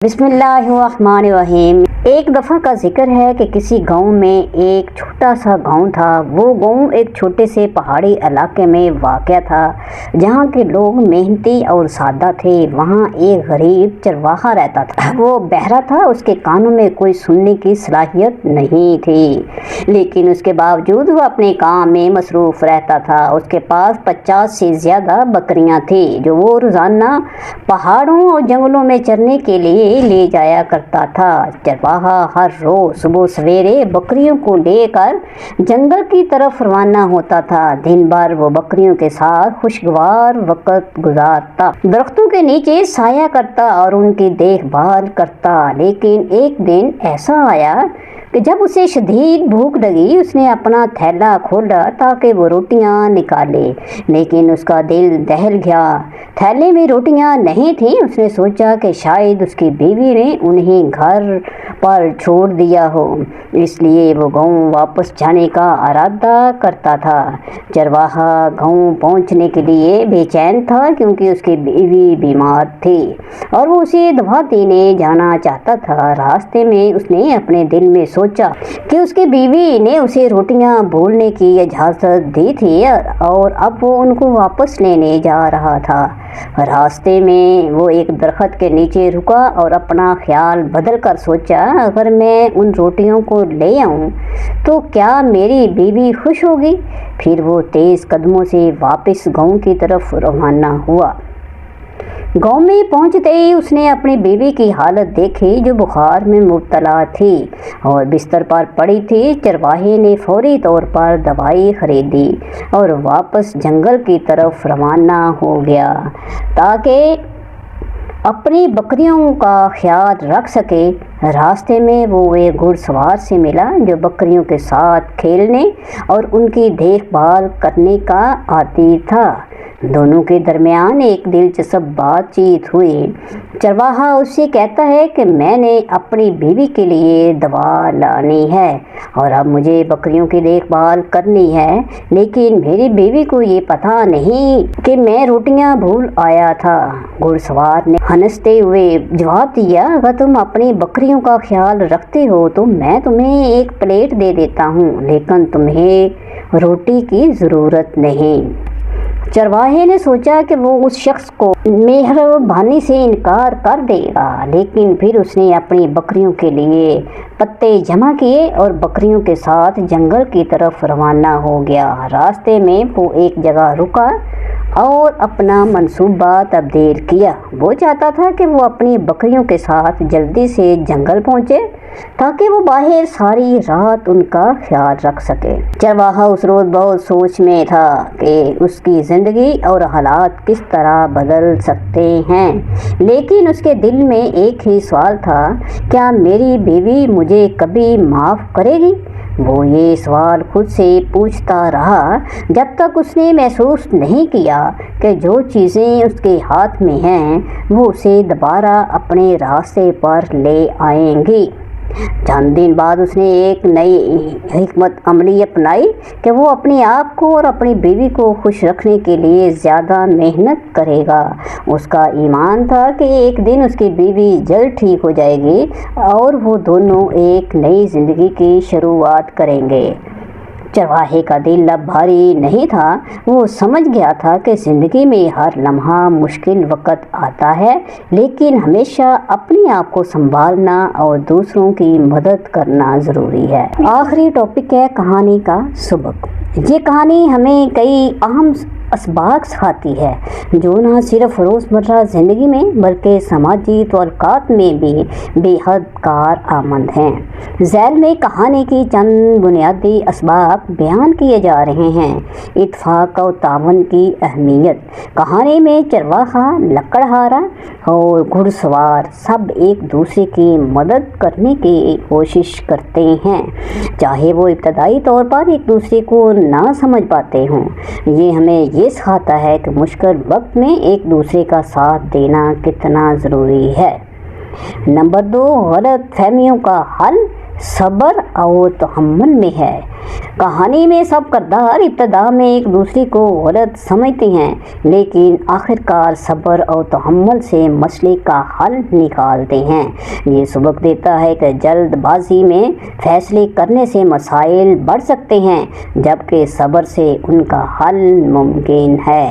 बिस्मिल्लाहिर्रहमानिर्रहीम। एक दफ़ा का जिक्र है कि किसी गांव में एक छोटा सा गांव था। वो गांव एक छोटे से पहाड़ी इलाके में वाक़या था जहां के लोग मेहनती और सादा थे। वहां एक गरीब चरवाहा रहता था। वो बहरा था, उसके कानों में कोई सुनने की सलाहियत नहीं थी, लेकिन उसके बावजूद वो अपने काम में मसरूफ़ रहता था। उसके पास 50 से ज़्यादा बकरियां थी जो वो रोज़ाना पहाड़ों और जंगलों में चरने के लिए ले जाया करता था। चरवाहा हर रोज सुबह सवेरे बकरियों को लेकर जंगल की तरफ रवाना होता था। दिन भर वो बकरियों के साथ खुशगवार वक्त गुजारता, दरख्तों के नीचे साया करता और उनकी देखभाल करता। लेकिन एक दिन ऐसा आया कि जब उसे शदीद भूख लगी। उसने अपना थैला खोला ताकि वो रोटियां निकाले, लेकिन उसका दिल दहल गया। थैले में रोटियां नहीं थीं। उसने सोचा कि शायद उसकी बीवी ने उन्हें घर पर छोड़ दिया हो, इसलिए वो गांव वापस जाने का इरादा करता था। चरवाहा गांव पहुंचने के लिए बेचैन था क्योंकि उसकी बीवी बीमार थी और वो उसे दवा देने जाना चाहता था। रास्ते में उसने अपने दिल में सोचा कि उसकी बीवी ने उसे रोटियां भूलने की इजाज़त दी थी और अब वो उनको वापस लेने जा रहा था। रास्ते में वो एक दरख्त के नीचे रुका और अपना ख्याल बदल कर सोचा, अगर मैं उन रोटियों को ले आऊं तो क्या मेरी बीवी खुश होगी। फिर वो तेज़ कदमों से वापस गांव की तरफ रवाना हुआ। गांव में पहुंचते ही उसने अपनी बीवी की हालत देखी जो बुखार में मुब्तला थी और बिस्तर पर पड़ी थी। चरवाहे ने फौरी तौर पर दवाई खरीदी और वापस जंगल की तरफ रवाना हो गया ताकि अपनी बकरियों का ख्याल रख सके। रास्ते में वो एक घुड़सवार से मिला जो बकरियों के साथ खेलने और उनकी देखभाल करने का आदी था। दोनों के दरमियान एक दिलचस्प बातचीत हुई। चरवाहा उससे कहता है कि मैंने अपनी बीवी के लिए दवा लानी है और अब मुझे बकरियों की देखभाल करनी है, लेकिन मेरी बीवी को ये पता नहीं कि मैं रोटियां भूल आया था। घुड़सवार ने हंसते हुए जवाब दिया, अगर तुम अपनी बकरियों का ख्याल रखते हो तो मैं तुम्हें एक प्लेट दे देता हूँ, लेकिन तुम्हें रोटी की ज़रूरत नहीं। चरवाहे ने सोचा कि वो उस शख्स को मेहरबानी से इनकार कर देगा, लेकिन फिर उसने अपनी बकरियों के लिए पत्ते जमा किए और बकरियों के साथ जंगल की तरफ रवाना हो गया। रास्ते में वो एक जगह रुका और अपना मंसूबा तब्दील किया। वो चाहता था कि वो अपनी बकरियों के साथ जल्दी से जंगल पहुंचे ताकि वो बाहर सारी रात उनका ख्याल रख सके। चरवाहा उस रोज़ बहुत सोच में था कि उसकी ज़िंदगी और हालात किस तरह बदल सकते हैं, लेकिन उसके दिल में एक ही सवाल था, क्या मेरी बीवी मुझे कभी माफ़ करेगी। वो ये सवाल खुद से पूछता रहा जब तक उसने महसूस नहीं किया कि जो चीज़ें उसके हाथ में हैं वो उसे दोबारा अपने रास्ते पर ले आएंगी। चंद दिन बाद उसने एक नई हिकमत अमली अपनाई कि वो अपने आप को और अपनी बीवी को खुश रखने के लिए ज़्यादा मेहनत करेगा। उसका ईमान था कि एक दिन उसकी बीवी जल्द ठीक हो जाएगी और वो दोनों एक नई ज़िंदगी की शुरुआत करेंगे। चरवाहे का दिल अब भारी नहीं था। वो समझ गया था कि ज़िंदगी में हर लम्हा मुश्किल वक्त आता है, लेकिन हमेशा अपने आप को संभालना और दूसरों की मदद करना ज़रूरी है। आखिरी टॉपिक है कहानी का सबक। ये कहानी हमें कई अहम असबाक सिखाती है जो न सिर्फ रोज़मर्रा ज़िंदगी में बल्कि समाजी तल्लुकात में भी बेहद कारआमद हैं। ज़ैल में कहानी की चंद बुनियादी असबाक बयान किए जा रहे हैं। इत्तेफाक और तावन की अहमियत। कहानी में चरवाहा, लकड़हारा और घुड़सवार सब एक दूसरे की मदद करने की कोशिश करते हैं, चाहे वो इब्तदाई तौर पर एक दूसरे को ना समझ पाते हों। ये हमें ये सिखाता है कि मुश्किल वक्त में एक दूसरे का साथ देना कितना ज़रूरी है। नंबर 2, गलत फहमियों का हल। صبر اور تحمل میں ہے۔ کہانی میں سب کردار ابتدا میں ایک دوسرے کو غلط سمجھتے ہیں، لیکن آخرکار صبر اور تحمل سے مسئلے کا حل نکالتے ہیں۔ یہ سبق دیتا ہے کہ جلد بازی میں فیصلے کرنے سے مسائل بڑھ سکتے ہیں، جبکہ صبر سے ان کا حل ممکن ہے۔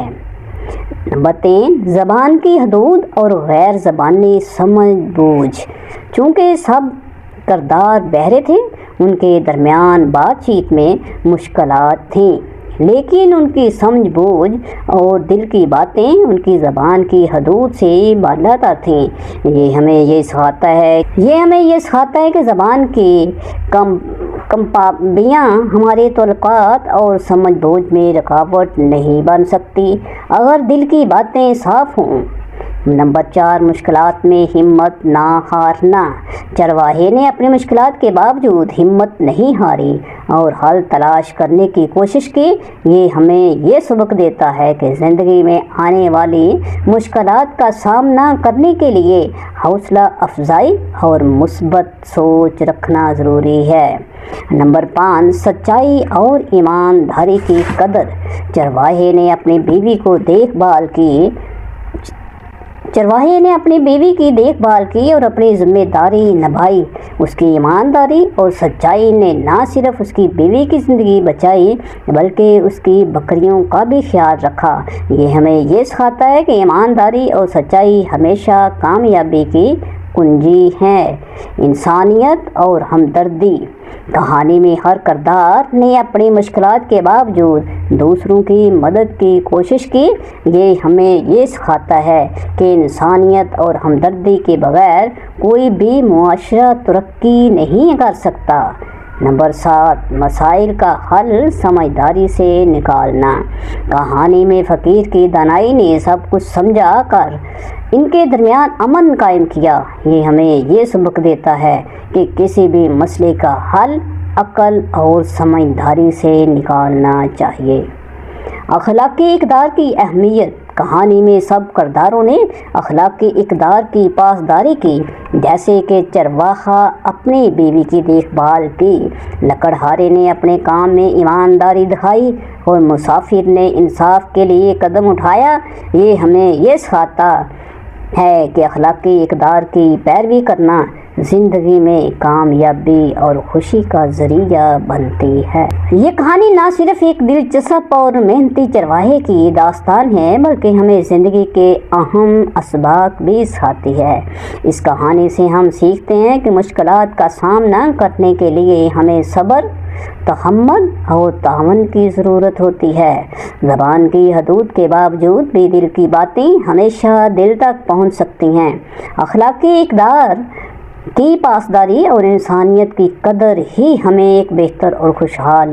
نمبر 3، زبان کی حدود اور غیر زبانی سمجھ بوجھ۔ چونکہ سب کردار بہرے تھے، ان کے درمیان بات چیت میں مشکلات تھیں، لیکن ان کی سمجھ بوجھ اور دل کی باتیں ان کی زبان کی حدود سے بالاتر تھیں۔ یہ ہمیں یہ سکھاتا ہے کہ زبان کی کم پابندیاں ہمارے تعلقات اور سمجھ بوجھ میں رکاوٹ نہیں بن سکتی، اگر دل کی باتیں صاف ہوں۔ نمبر 4، مشکلات میں ہمت نہ ہارنا۔ چرواہے نے اپنی مشکلات کے باوجود ہمت نہیں ہاری اور حل تلاش کرنے کی کوشش کی۔ یہ ہمیں یہ سبق دیتا ہے کہ زندگی میں آنے والی مشکلات کا سامنا کرنے کے لیے حوصلہ افزائی اور مثبت سوچ رکھنا ضروری ہے۔ نمبر 5، سچائی اور ایمانداری کی قدر۔ چرواہے نے اپنی بیوی کی دیکھ بھال کی اور اپنی ذمہ داری نبھائی۔ اس کی ایمانداری اور سچائی نے نہ صرف اس کی بیوی کی زندگی بچائی بلکہ اس کی بکریوں کا بھی خیال رکھا۔ یہ ہمیں یہ سکھاتا ہے کہ ایمانداری اور سچائی ہمیشہ کامیابی کی کنجی ہے۔ انسانیت اور ہمدردی۔ کہانی میں ہر کردار نے اپنی مشکلات کے باوجود دوسروں کی مدد کی کوشش کی۔ یہ ہمیں یہ سکھاتا ہے کہ انسانیت اور ہمدردی کے بغیر کوئی بھی معاشرہ ترقی نہیں کر سکتا۔ نمبر 7، مسائل کا حل سمجھداری سے نکالنا۔ کہانی میں فقیر کی دانائی نے سب کچھ سمجھا کر ان کے درمیان امن قائم کیا۔ یہ ہمیں یہ سبق دیتا ہے کہ کسی بھی مسئلے کا حل عقل اور سمجھداری سے نکالنا چاہیے۔ اخلاقی اقدار کی اہمیت۔ کہانی میں سب کرداروں نے اخلاقی اقدار کی پاسداری کی، جیسے کہ چرواہا اپنی بیوی کی دیکھ بھال کی، لکڑہارے نے اپنے کام میں ایمانداری دکھائی اور مسافر نے انصاف کے لیے قدم اٹھایا۔ یہ ہمیں یہ سکھاتا ہے کہ اخلاقی اقدار کی پیروی کرنا زندگی میں کامیابی اور خوشی کا ذریعہ بنتی ہے۔ یہ کہانی نہ صرف ایک دلچسپ اور محنتی چرواہے کی داستان ہے بلکہ ہمیں زندگی کے اہم اسباق بھی سکھاتی ہے۔ اس کہانی سے ہم سیکھتے ہیں کہ مشکلات کا سامنا کرنے کے لیے ہمیں صبر، تحمل اور تعاون کی ضرورت ہوتی ہے۔ زبان کی حدود کے باوجود بھی دل کی باتیں ہمیشہ دل تک پہنچ سکتی ہیں۔ اخلاقی اقدار کی پاسداری اور انسانیت کی قدر ہی ہمیں ایک بہتر اور خوشحال